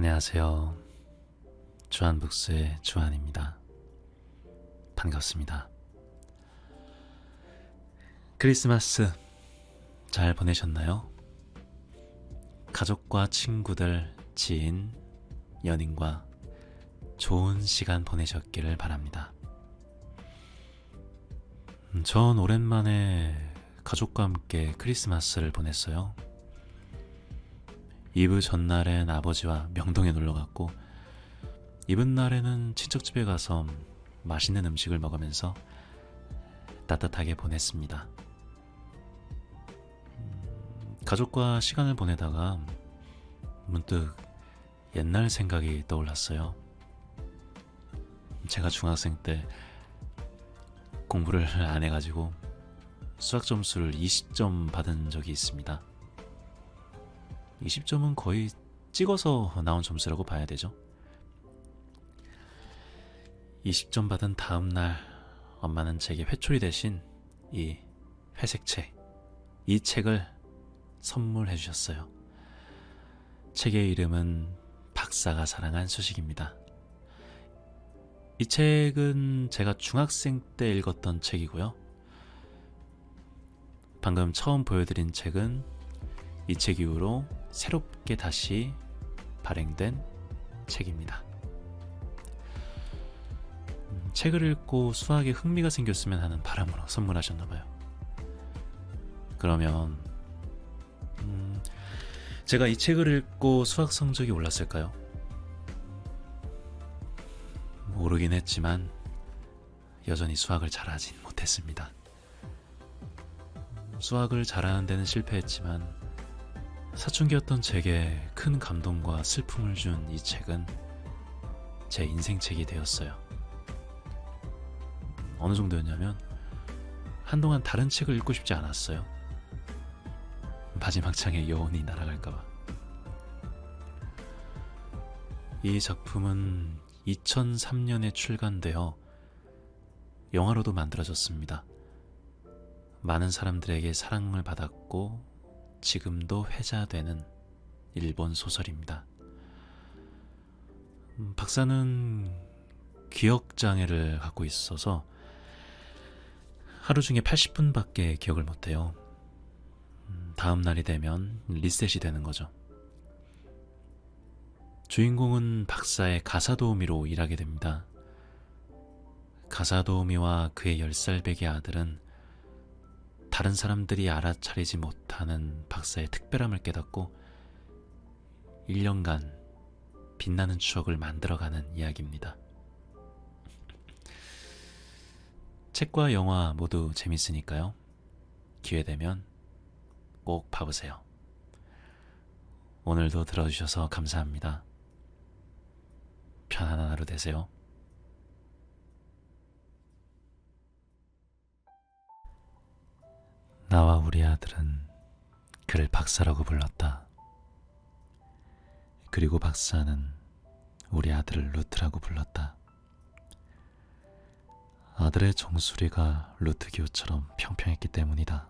안녕하세요. 주한북스의 주한입니다. 반갑습니다. 크리스마스 잘 보내셨나요? 가족과 친구들, 지인, 연인과 좋은 시간 보내셨기를 바랍니다. 전 오랜만에 가족과 함께 크리스마스를 보냈어요. 이브 전날엔 아버지와 명동에 놀러갔고, 이브날에는 친척집에 가서 맛있는 음식을 먹으면서 따뜻하게 보냈습니다. 가족과 시간을 보내다가 문득 옛날 생각이 떠올랐어요. 제가 중학생 때 공부를 안 해가지고 수학 점수를 20점 받은 적이 있습니다. 20점은 거의 찍어서 나온 점수라고 봐야 되죠. 20점 받은 다음 날 엄마는 제게 회초리 대신 이 회색 책, 이 책을 선물해 주셨어요. 책의 이름은 박사가 사랑한 수식입니다. 이 책은 제가 중학생 때 읽었던 책이고요. 방금 처음 보여드린 책은 이 책 이후로 새롭게 다시 발행된 책입니다. 책을 읽고 수학에 흥미가 생겼으면 하는 바람으로 선물하셨나봐요. 그러면 제가 이 책을 읽고 수학 성적이 올랐을까요? 모르긴 했지만 여전히 수학을 잘하진 못했습니다. 수학을 잘하는 데는 실패했지만 사춘기였던 제게 큰 감동과 슬픔을 준 이 책은 제 인생책이 되었어요. 어느 정도였냐면 한동안 다른 책을 읽고 싶지 않았어요. 마지막 장에 여운이 날아갈까봐. 이 작품은 2003년에 출간되어 영화로도 만들어졌습니다. 많은 사람들에게 사랑을 받았고 지금도 회자되는 일본 소설입니다. 박사는 기억장애를 갖고 있어서 하루 중에 80분밖에 기억을 못해요. 다음 날이 되면 리셋이 되는 거죠. 주인공은 박사의 가사도우미로 일하게 됩니다. 가사도우미와 그의 10살 배기 아들은 다른 사람들이 알아차리지 못하는 박사의 특별함을 깨닫고 1년간 빛나는 추억을 만들어가는 이야기입니다. 책과 영화 모두 재밌으니까요. 기회되면 꼭 봐보세요. 오늘도 들어주셔서 감사합니다. 편안한 하루 되세요. 나와 우리 아들은 그를 박사라고 불렀다. 그리고 박사는 우리 아들을 루트라고 불렀다. 아들의 종소리가 루트기호처럼 평평했기 때문이다.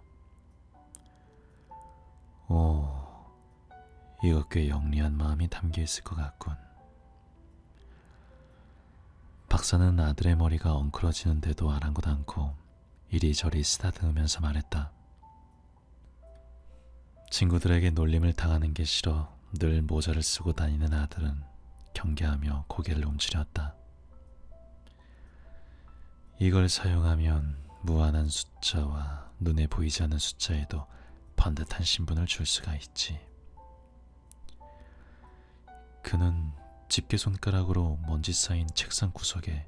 오, 이거 꽤 영리한 마음이 담겨 있을 것 같군. 박사는 아들의 머리가 엉클어지는데도 아랑곳 않고 이리저리 쓰다듬으면서 말했다. 친구들에게 놀림을 당하는 게 싫어 늘 모자를 쓰고 다니는 아들은 경계하며 고개를 움츠렸다. 이걸 사용하면 무한한 숫자와 눈에 보이지 않는 숫자에도 번듯한 신분을 줄 수가 있지. 그는 집게손가락으로 먼지 쌓인 책상 구석에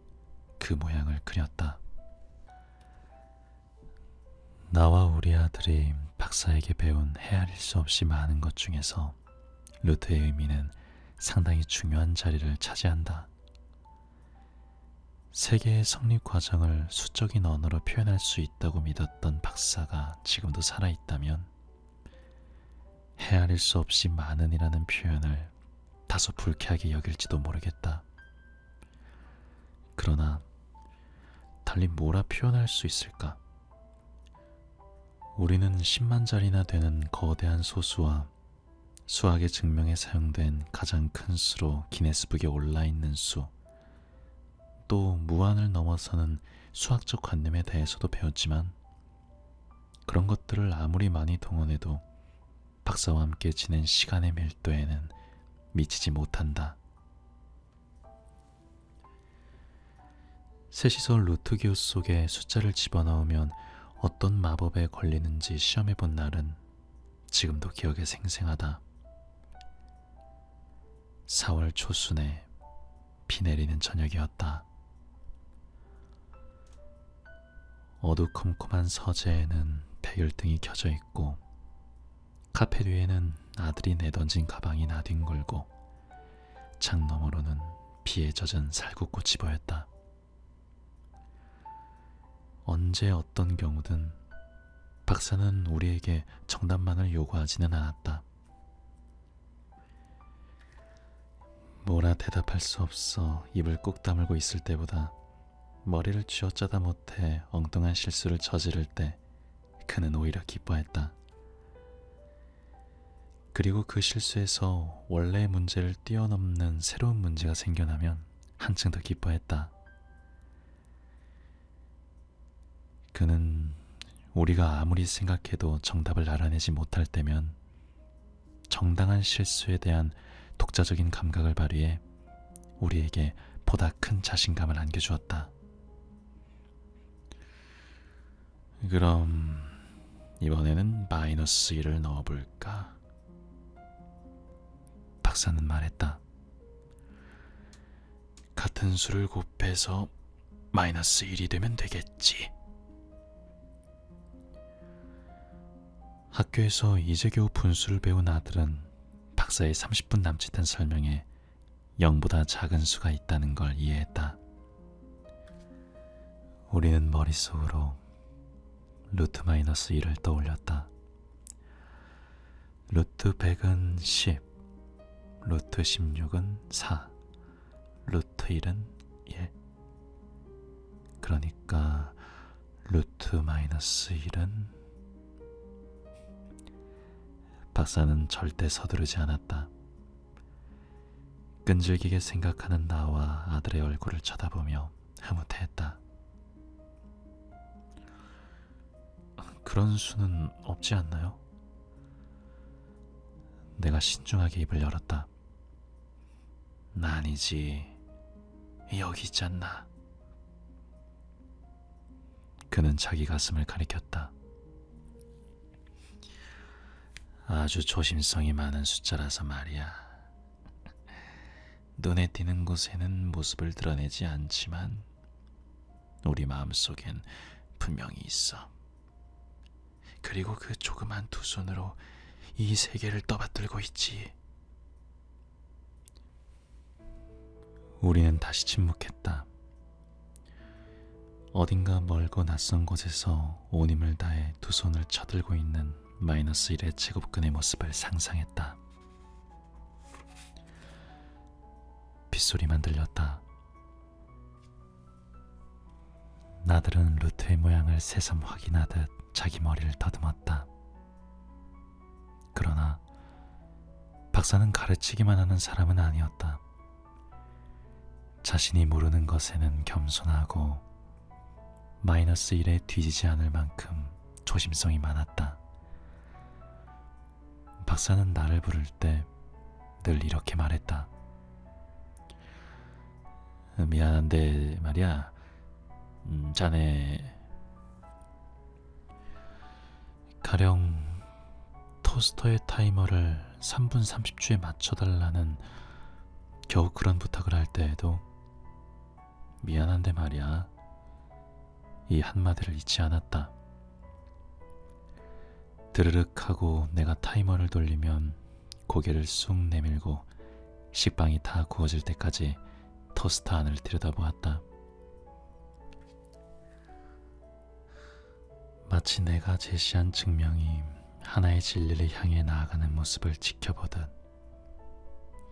그 모양을 그렸다. 나와 우리 아들이 박사에게 배운 헤아릴 수 없이 많은 것 중에서 루트의 의미는 상당히 중요한 자리를 차지한다. 세계의 성립 과정을 수적인 언어로 표현할 수 있다고 믿었던 박사가 지금도 살아있다면 헤아릴 수 없이 많은이라는 표현을 다소 불쾌하게 여길지도 모르겠다. 그러나 달리 뭐라 표현할 수 있을까? 우리는 10만짜리나 되는 거대한 소수와 수학의 증명에 사용된 가장 큰 수로 기네스북에 올라있는 수, 또 무한을 넘어서는 수학적 관념에 대해서도 배웠지만 그런 것들을 아무리 많이 동원해도 박사와 함께 지낸 시간의 밀도에는 미치지 못한다. 셋이서 루트 기호 속에 숫자를 집어넣으면 어떤 마법에 걸리는지 시험해본 날은 지금도 기억에 생생하다. 4월 초순에 비 내리는 저녁이었다. 어두컴컴한 서재에는 백열등이 켜져 있고 카페 뒤에는 아들이 내던진 가방이 나뒹굴고 창 너머로는 비에 젖은 살구꽃이 보였다. 언제 어떤 경우든 박사는 우리에게 정답만을 요구하지는 않았다. 뭐라 대답할 수 없어 입을 꾹 다물고 있을 때보다 머리를 쥐어짜다 못해 엉뚱한 실수를 저지를 때 그는 오히려 기뻐했다. 그리고 그 실수에서 원래의 문제를 뛰어넘는 새로운 문제가 생겨나면 한층 더 기뻐했다. 그는 우리가 아무리 생각해도 정답을 알아내지 못할 때면 정당한 실수에 대한 독자적인 감각을 발휘해 우리에게 보다 큰 자신감을 안겨주었다. 그럼 이번에는 마이너스 1을 넣어볼까? 박사는 말했다. 같은 수를 곱해서 마이너스 1이 되면 되겠지. 학교에서 이제 겨우 분수를 배운 아들은 박사의 30분 남짓한 설명에 0보다 작은 수가 있다는 걸 이해했다. 우리는 머릿속으로 루트 마이너스 1을 떠올렸다. 루트 100은 10, 루트 16은 4, 루트 1은 1. 그러니까 루트 마이너스 1은 박사는 절대 서두르지 않았다. 끈질기게 생각하는 나와 아들의 얼굴을 쳐다보며 흐뭇해했다. 그런 수는 없지 않나요? 내가 신중하게 입을 열었다. 아니지, 여기 있잖아. 그는 자기 가슴을 가리켰다. 아주 조심성이 많은 숫자라서 말이야. 눈에 띄는 곳에는 모습을 드러내지 않지만 우리 마음속엔 분명히 있어. 그리고 그 조그만 두 손으로 이 세계를 떠받들고 있지. 우리는 다시 침묵했다. 어딘가 멀고 낯선 곳에서 온 힘을 다해 두 손을 쳐들고 있는 마이너스 1의 제곱근의 모습을 상상했다. 빗소리만 들렸다. 나들은 루트의 모양을 새삼 확인하듯 자기 머리를 더듬었다. 그러나 박사는 가르치기만 하는 사람은 아니었다. 자신이 모르는 것에는 겸손하고 마이너스 1에 뒤지지 않을 만큼 조심성이 많았다. 박사는 나를 부를 때 늘 이렇게 말했다. 미안한데 말이야, 자네 가령 토스터의 타이머를 3분 30초에 맞춰달라는 겨우 그런 부탁을 할 때에도 미안한데 말이야, 이 한마디를 잊지 않았다. 드르륵 하고 내가 타이머를 돌리면 고개를 쑥 내밀고 식빵이 다 구워질 때까지 토스터 안을 들여다보았다. 마치 내가 제시한 증명이 하나의 진리를 향해 나아가는 모습을 지켜보듯,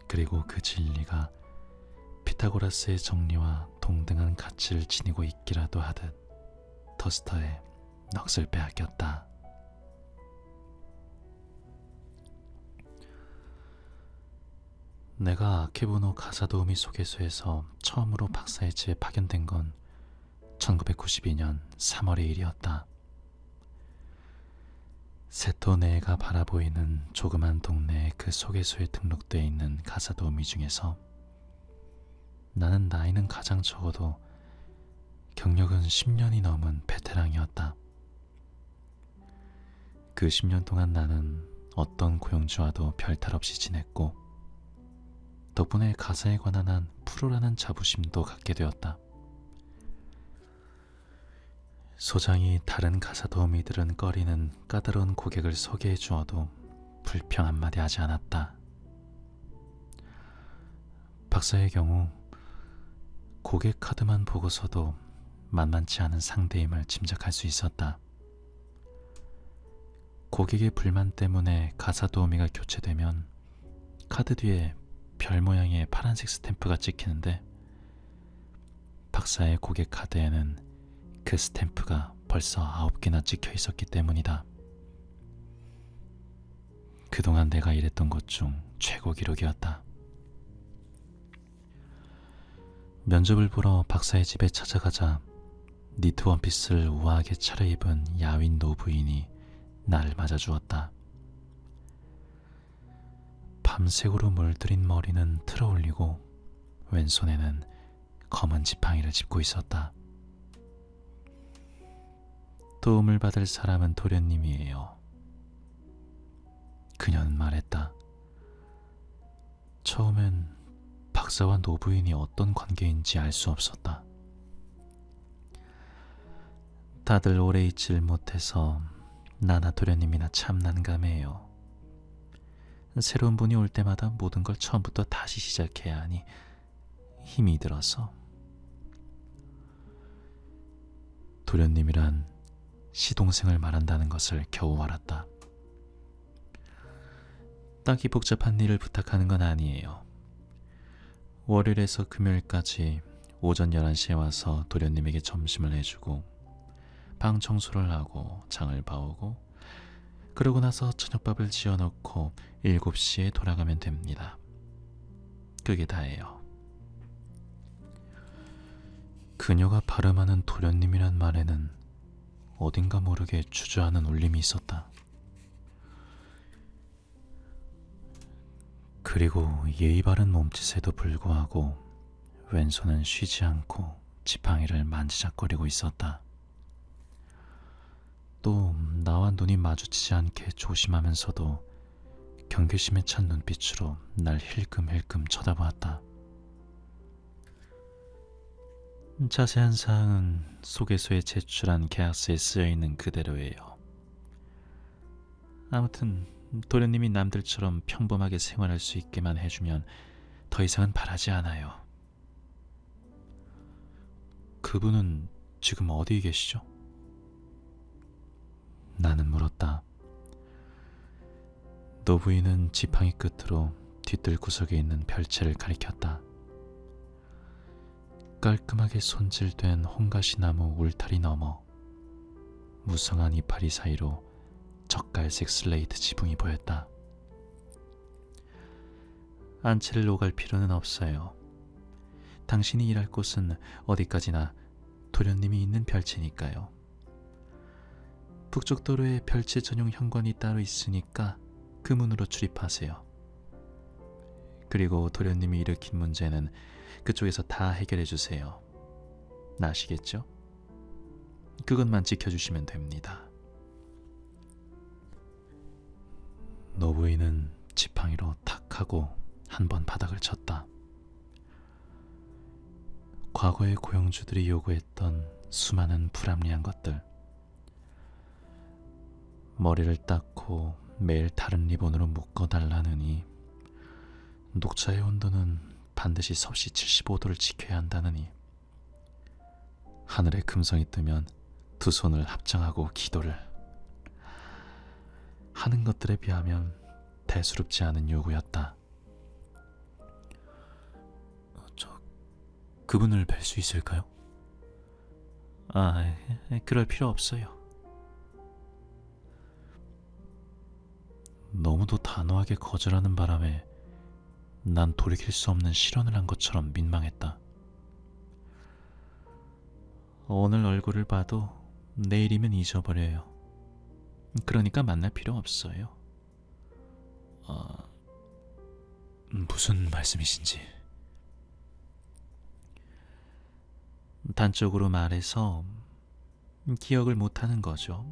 그리고 그 진리가 피타고라스의 정리와 동등한 가치를 지니고 있기라도 하듯 토스터에 넋을 빼앗겼다. 내가 아케보노 가사도우미 소개소에서 처음으로 박사의 집에 파견된 건 1992년 3월의 일이었다. 세토 내가 바라보이는 조그만 동네의 그 소개소에 등록되어 있는 가사도우미 중에서 나는 나이는 가장 적어도 경력은 10년이 넘은 베테랑이었다. 그 10년 동안 나는 어떤 고용주와도 별탈 없이 지냈고 덕분에 가사에 관한 한 프로라는 자부심도 갖게 되었다. 소장이 다른 가사 도우미들은 꺼리는 까다로운 고객을 소개해 주어도 불평 한마디 하지 않았다. 박사의 경우 고객 카드만 보고서도 만만치 않은 상대임을 짐작할 수 있었다. 고객의 불만 때문에 가사 도우미가 교체되면 카드 뒤에 별 모양의 파란색 스탬프가 찍히는데 박사의 고객 카드에는 그 스탬프가 벌써 9개나 찍혀 있었기 때문이다. 그동안 내가 일했던 것 중 최고 기록이었다. 면접을 보러 박사의 집에 찾아가자 니트 원피스를 우아하게 차려입은 야윈 노부인이 나를 맞아주었다. 밤색으로 물들인 머리는 틀어올리고 왼손에는 검은 지팡이를 짚고 있었다. 도움을 받을 사람은 도련님이에요. 그녀는 말했다. 처음엔 박사와 노부인이 어떤 관계인지 알 수 없었다. 다들 오래 있질 못해서 나나 도련님이나 참 난감해요. 새로운 분이 올 때마다 모든 걸 처음부터 다시 시작해야 하니 힘이 들어서. 도련님이란 시동생을 말한다는 것을 겨우 알았다. 딱히 복잡한 일을 부탁하는 건 아니에요. 월요일에서 금요일까지 오전 11시에 와서 도련님에게 점심을 해주고 방 청소를 하고 장을 봐오고 그러고 나서 저녁밥을 지어놓고 7시에 돌아가면 됩니다. 그게 다예요. 그녀가 발음하는 도련님이란 말에는 어딘가 모르게 주저하는 울림이 있었다. 그리고 예의 바른 몸짓에도 불구하고 왼손은 쉬지 않고 지팡이를 만지작거리고 있었다. 또 나와 눈이 마주치지 않게 조심하면서도 경계심에 찬 눈빛으로 날 힐끔힐끔 쳐다보았다. 자세한 사항은 소개소에 제출한 계약서에 쓰여있는 그대로예요. 아무튼 도련님이 남들처럼 평범하게 생활할 수 있게만 해주면 더 이상은 바라지 않아요. 그분은 지금 어디 계시죠? 나는 물었다. 노부인은 지팡이 끝으로 뒤뜰 구석에 있는 별채를 가리켰다. 깔끔하게 손질된 홍가시나무 울타리 너머 무성한 이파리 사이로 젓갈색 슬레이트 지붕이 보였다. 안채를 오갈 필요는 없어요. 당신이 일할 곳은 어디까지나 도련님이 있는 별채니까요. 북쪽 도로에 별채 전용 현관이 따로 있으니까 그 문으로 출입하세요. 그리고 도련님이 일으킨 문제는 그쪽에서 다 해결해 주세요. 아시겠죠? 그것만 지켜주시면 됩니다. 노부인은 지팡이로 탁 하고 한 번 바닥을 쳤다. 과거의 고용주들이 요구했던 수많은 불합리한 것들, 머리를 닦고 매일 다른 리본으로 묶어달라느니, 녹차의 온도는 반드시 섭씨 75도를 지켜야 한다느니, 하늘에 금성이 뜨면 두 손을 합장하고 기도를 하는 것들에 비하면 대수롭지 않은 요구였다. 그분을 뵐 수 있을까요? 그럴 필요 없어요. 너무도 단호하게 거절하는 바람에 난 돌이킬 수 없는 실언을 한 것처럼 민망했다. 오늘 얼굴을 봐도 내일이면 잊어버려요. 그러니까 만날 필요 없어요. 무슨 말씀이신지. 단적으로 말해서 기억을 못하는 거죠.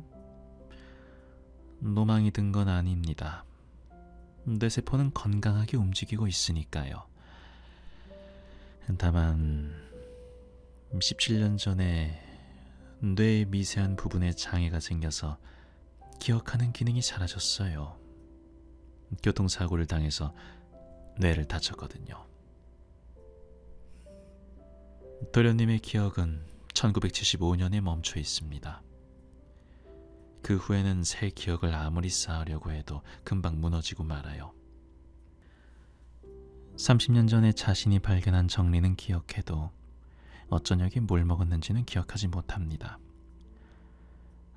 노망이 든 건 아닙니다. 뇌세포는 건강하게 움직이고 있으니까요. 다만 17년 전에 뇌의 미세한 부분에 장애가 생겨서 기억하는 기능이 사라졌어요. 교통사고를 당해서 뇌를 다쳤거든요. 도련님의 기억은 1975년에 멈춰 있습니다. 그 후에는 새 기억을 아무리 쌓으려고 해도 금방 무너지고 말아요. 30년 전에 자신이 발견한 정리는 기억해도 어쩌녁에 뭘 먹었는지는 기억하지 못합니다.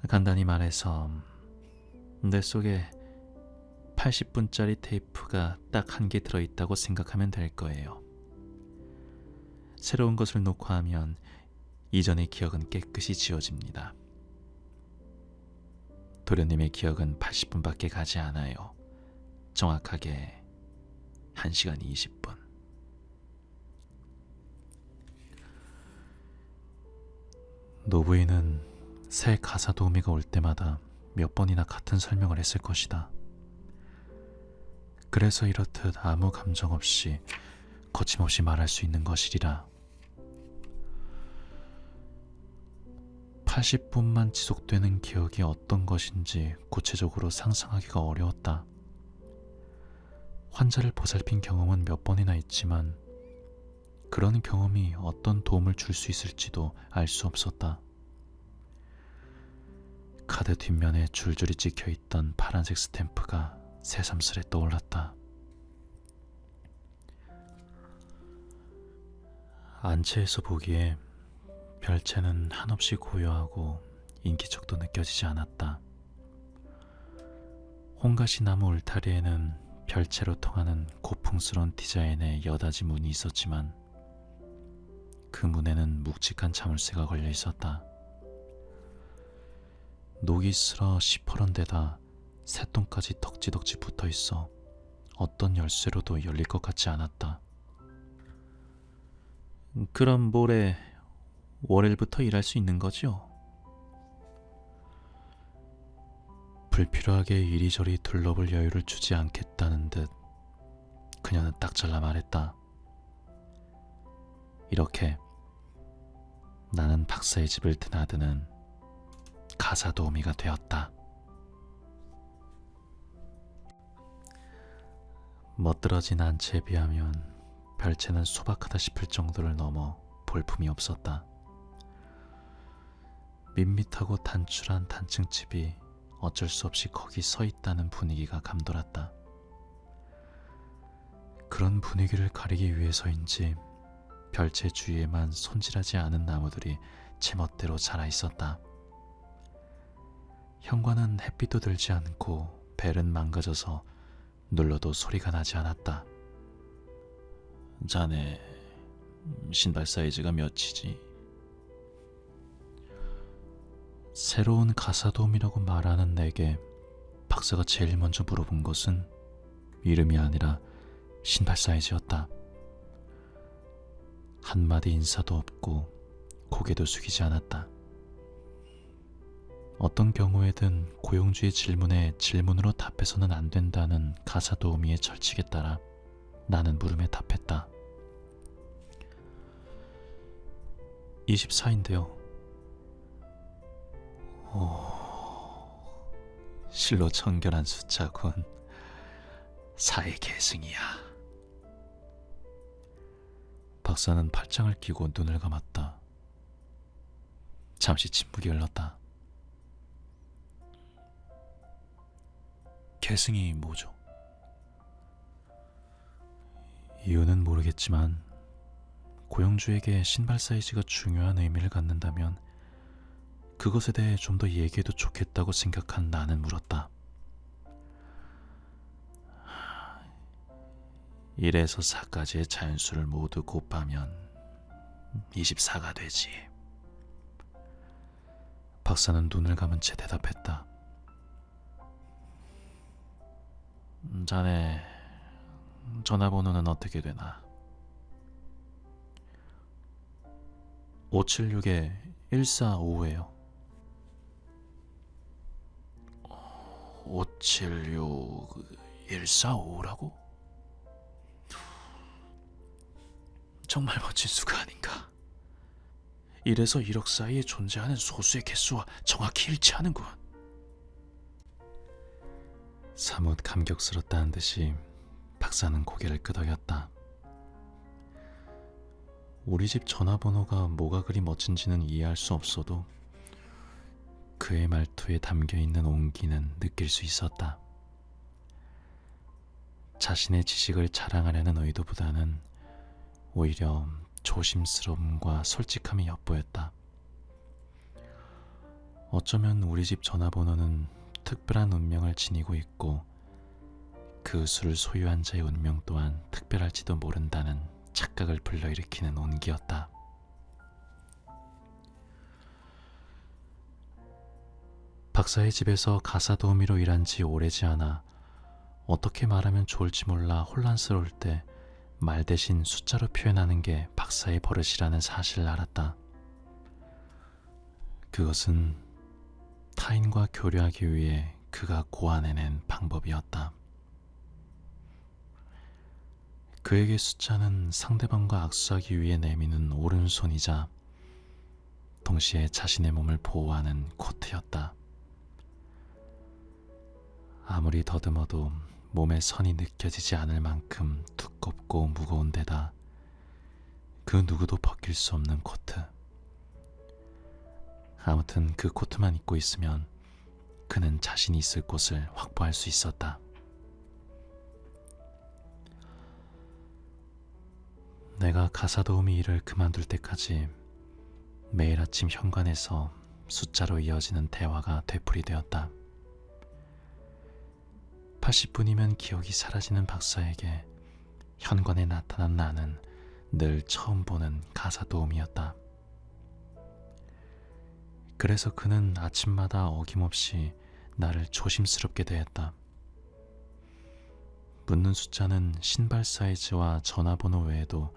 간단히 말해서 뇌 속에 80분짜리 테이프가 딱 1개 들어있다고 생각하면 될 거예요. 새로운 것을 녹화하면 이전의 기억은 깨끗이 지워집니다. 도련님의 기억은 80분밖에 가지 않아요. 정확하게 1시간 20분. 노부인은 새 가사 도우미가 올 때마다 몇 번이나 같은 설명을 했을 것이다. 그래서 이렇듯 아무 감정 없이 거침없이 말할 수 있는 것이리라. 80분만 지속되는 기억이 어떤 것인지 구체적으로 상상하기가 어려웠다. 환자를 보살핀 경험은 몇 번이나 있지만 그런 경험이 어떤 도움을 줄 수 있을지도 알 수 없었다. 카드 뒷면에 줄줄이 찍혀있던 파란색 스탬프가 새삼스레 떠올랐다. 안채에서 보기에 별채는 한없이 고요하고 인기척도 느껴지지 않았다. 홍가시 나무 울타리에는 별채로 통하는 고풍스러운 디자인의 여닫이 문이 있었지만 그 문에는 묵직한 자물쇠가 걸려 있었다. 녹이 슬어 시퍼런 데다 새똥까지 덕지덕지 붙어 있어 어떤 열쇠로도 열릴 것 같지 않았다. 그럼 모레 월요일부터 일할 수 있는 거죠? 불필요하게 이리저리 둘러볼 여유를 주지 않겠다는 듯 그녀는 딱 잘라 말했다. 이렇게 나는 박사의 집을 드나드는 가사 도우미가 되었다. 멋들어진 안채에 비하면 별채는 소박하다 싶을 정도를 넘어 볼품이 없었다. 밋밋하고 단출한 단층집이 어쩔 수 없이 거기 서 있다는 분위기가 감돌았다. 그런 분위기를 가리기 위해서인지 별채 주위에만 손질하지 않은 나무들이 제멋대로 자라 있었다. 현관은 햇빛도 들지 않고 벨은 망가져서 눌러도 소리가 나지 않았다. 자네 신발 사이즈가 몇이지? 새로운 가사도움이라고 말하는 내게 박사가 제일 먼저 물어본 것은 이름이 아니라 신발 사이즈였다. 한마디 인사도 없고 고개도 숙이지 않았다. 어떤 경우에든 고용주의 질문에 질문으로 답해서는 안 된다는 가사도우미의 철칙에 따라 나는 물음에 답했다. 24인데요. 실로 청결한 숫자군. 4의 계승이야. 박사는 팔짱을 끼고 눈을 감았다. 잠시 침묵이 흘렀다. 계승이 뭐죠? 이유는 모르겠지만 고용주에게 신발 사이즈가 중요한 의미를 갖는다면 그것에 대해 좀 더 얘기해도 좋겠다고 생각한 나는 물었다. 1에서 4까지의 자연수를 모두 곱하면 24가 되지. 박사는 눈을 감은 채 대답했다. 자네 전화번호는 어떻게 되나? 576-1455예요. 576-1455라고? 정말 멋진 수가 아닌가. 1에서 1억 사이에 존재하는 소수의 개수와 정확히 일치하는군. 사뭇 감격스럽다는 듯이 박사는 고개를 끄덕였다. 우리 집 전화번호가 뭐가 그리 멋진지는 이해할 수 없어도 그의 말투에 담겨있는 온기는 느낄 수 있었다. 자신의 지식을 자랑하려는 의도보다는 오히려 조심스러움과 솔직함이 엿보였다. 어쩌면 우리 집 전화번호는 특별한 운명을 지니고 있고 그 수를 소유한 자의 운명 또한 특별할지도 모른다는 착각을 불러일으키는 온기였다. 박사의 집에서 가사 도우미로 일한 지 오래지 않아 어떻게 말하면 좋을지 몰라 혼란스러울 때 말 대신 숫자로 표현하는 게 박사의 버릇이라는 사실을 알았다. 그것은 타인과 교류하기 위해 그가 고안해낸 방법이었다. 그에게 숫자는 상대방과 악수하기 위해 내미는 오른손이자 동시에 자신의 몸을 보호하는 코트였다. 아무리 더듬어도 몸에 선이 느껴지지 않을 만큼 두껍고 무거운 데다 그 누구도 벗길 수 없는 코트. 아무튼 그 코트만 입고 있으면 그는 자신이 있을 곳을 확보할 수 있었다. 내가 가사 도우미 일을 그만둘 때까지 매일 아침 현관에서 숫자로 이어지는 대화가 되풀이되었다. 80분이면 기억이 사라지는 박사에게 현관에 나타난 나는 늘 처음 보는 가사 도우미였다. 그래서 그는 아침마다 어김없이 나를 조심스럽게 대했다. 묻는 숫자는 신발 사이즈와 전화번호 외에도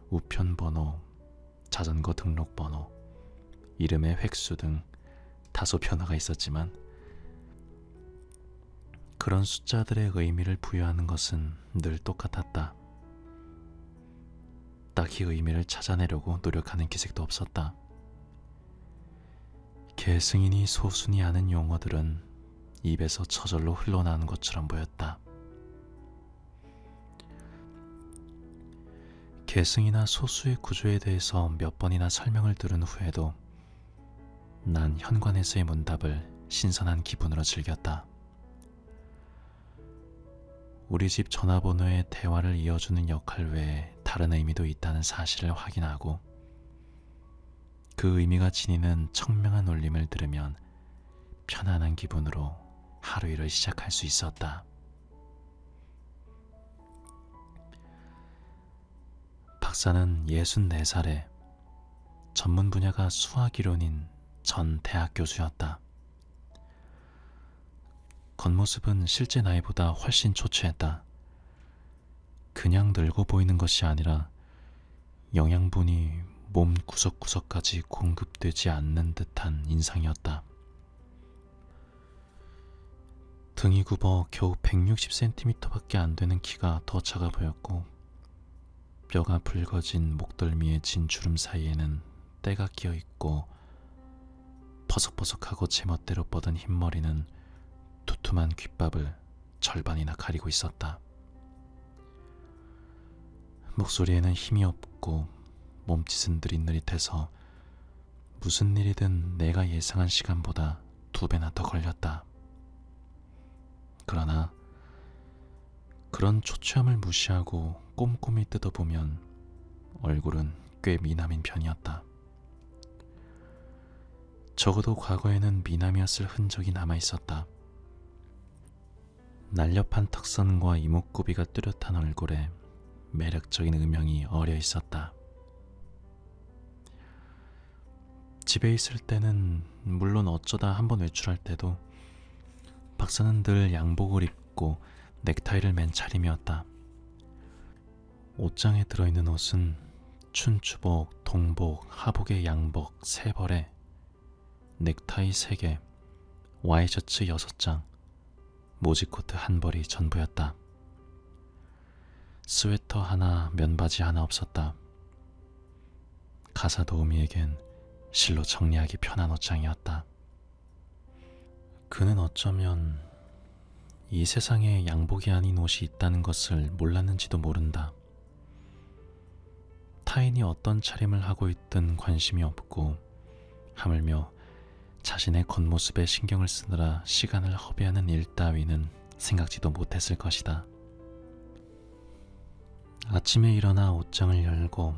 우편번호, 자전거 등록번호, 이름의 획수 등 다소 변화가 있었지만 그런 숫자들의 의미를 부여하는 것은 늘 똑같았다. 딱히 의미를 찾아내려고 노력하는 기색도 없었다. 계승이니 소순이 아는 용어들은 입에서 저절로 흘러나오는 것처럼 보였다. 계승이나 소수의 구조에 대해서 몇 번이나 설명을 들은 후에도 난 현관에서의 문답을 신선한 기분으로 즐겼다. 우리 집 전화번호에 대화를 이어주는 역할 외에 다른 의미도 있다는 사실을 확인하고 그 의미가 지니는 청명한 울림을 들으면 편안한 기분으로 하루 일을 시작할 수 있었다. 박사는 64살에 전문 분야가 수학이론인 전 대학 교수였다. 겉모습은 실제 나이보다 훨씬 초췌했다. 그냥 늙어 보이는 것이 아니라 영양분이 몸 구석구석까지 공급되지 않는 듯한 인상이었다. 등이 굽어 겨우 160cm밖에 안 되는 키가 더 작아 보였고 뼈가 붉어진 목덜미의 진주름 사이에는 때가 끼어 있고 퍼석퍼석하고 제멋대로 뻗은 흰머리는 두툼한 귓밥을 절반이나 가리고 있었다. 목소리에는 힘이 없고 몸짓은 느릿느릿해서 무슨 일이든 내가 예상한 시간보다 2배나 더 걸렸다. 그러나 그런 초췌함을 무시하고 꼼꼼히 뜯어보면 얼굴은 꽤 미남인 편이었다. 적어도 과거에는 미남이었을 흔적이 남아있었다. 날렵한 턱선과 이목구비가 뚜렷한 얼굴에 매력적인 음영이 어려 있었다. 집에 있을 때는 물론 어쩌다 한번 외출할 때도 박사는 늘 양복을 입고 넥타이를 맨 차림이었다. 옷장에 들어있는 옷은 춘추복, 동복, 하복의 양복 3벌에 넥타이 3개, 와이셔츠 6장, 모지코트 1벌이 전부였다. 스웨터 하나, 면바지 하나 없었다. 가사 도우미에겐 실로 정리하기 편한 옷장이었다. 그는 어쩌면 이 세상에 양복이 아닌 옷이 있다는 것을 몰랐는지도 모른다. 타인이 어떤 차림을 하고 있든 관심이 없고 하물며 자신의 겉모습에 신경을 쓰느라 시간을 허비하는 일 따위는 생각지도 못했을 것이다. 아침에 일어나 옷장을 열고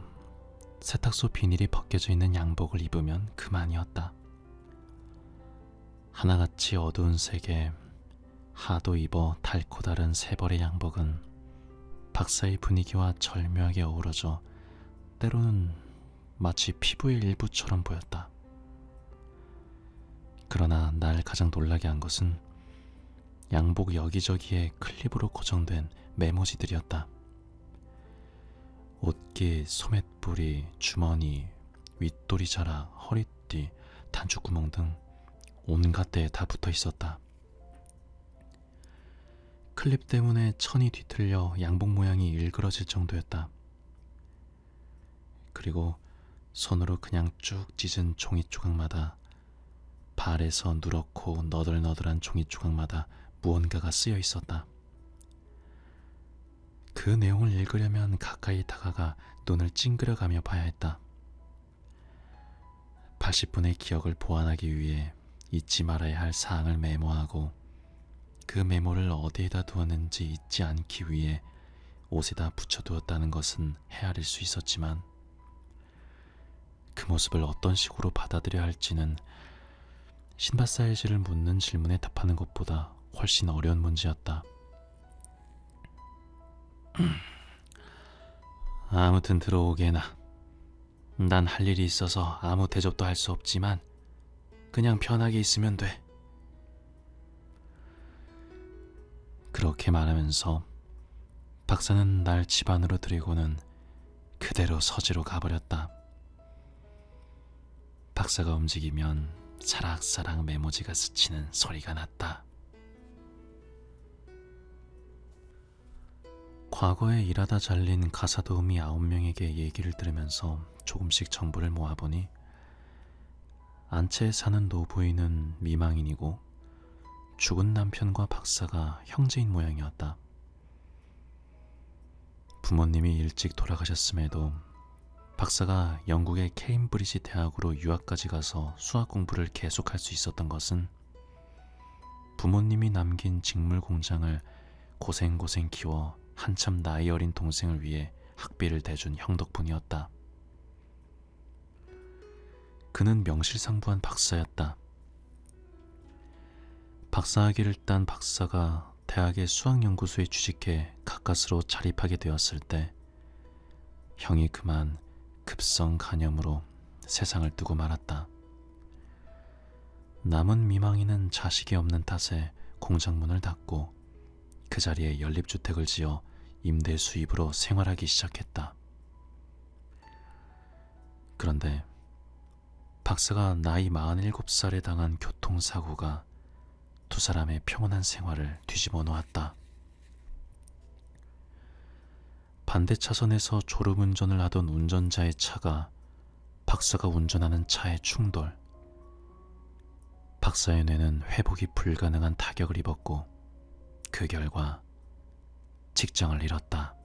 세탁소 비닐이 벗겨져 있는 양복을 입으면 그만이었다. 하나같이 어두운 색의 하도 입어 닳고 다른 3벌의 양복은 박사의 분위기와 절묘하게 어우러져 때로는 마치 피부의 일부처럼 보였다. 그러나 날 가장 놀라게 한 것은 양복 여기저기에 클립으로 고정된 메모지들이었다. 옷깃, 소맷부리, 주머니, 윗도리 자락, 허리띠, 단추구멍 등 온갖 데에 다 붙어 있었다. 클립 때문에 천이 뒤틀려 양복 모양이 일그러질 정도였다. 그리고 손으로 그냥 쭉 찢은 종이 조각마다 발에서 누렇고 너덜너덜한 종이 조각마다 무언가가 쓰여 있었다. 그 내용을 읽으려면 가까이 다가가 눈을 찡그려가며 봐야 했다. 80분의 기억을 보완하기 위해 잊지 말아야 할 사항을 메모하고 그 메모를 어디에다 두었는지 잊지 않기 위해 옷에다 붙여두었다는 것은 헤아릴 수 있었지만 그 모습을 어떤 식으로 받아들여야 할지는 신발 사이즈를 묻는 질문에 답하는 것보다 훨씬 어려운 문제였다. 아무튼 들어오게나. 난 할 일이 있어서 아무 대접도 할 수 없지만 그냥 편하게 있으면 돼. 그렇게 말하면서 박사는 날 집 안으로 들이고는 그대로 서재로 가버렸다. 박사가 움직이면 사락사락 메모지가 스치는 소리가 났다. 과거에 일하다 잘린 가사도우미 9명에게 얘기를 들으면서 조금씩 정보를 모아보니 안채에 사는 노부인은 미망인이고 죽은 남편과 박사가 형제인 모양이었다. 부모님이 일찍 돌아가셨음에도 박사가 영국의 케임브리지 대학으로 유학까지 가서 수학 공부를 계속할 수 있었던 것은 부모님이 남긴 직물 공장을 고생고생 키워 한참 나이 어린 동생을 위해 학비를 대준 형 덕분이었다. 그는 명실상부한 박사였다. 박사학위를 딴 박사가 대학의 수학연구소에 취직해 가까스로 자립하게 되었을 때 형이 그만 급성 간염으로 세상을 뜨고 말았다. 남은 미망인은 자식이 없는 탓에 공장문을 닫고 그 자리에 연립주택을 지어 임대 수입으로 생활하기 시작했다. 그런데 박사가 나이 47살에 당한 교통사고가 두 사람의 평온한 생활을 뒤집어 놓았다. 반대 차선에서 졸음운전을 하던 운전자의 차가 박사가 운전하는 차에 충돌. 박사의 뇌는 회복이 불가능한 타격을 입었고 그 결과 직장을 잃었다.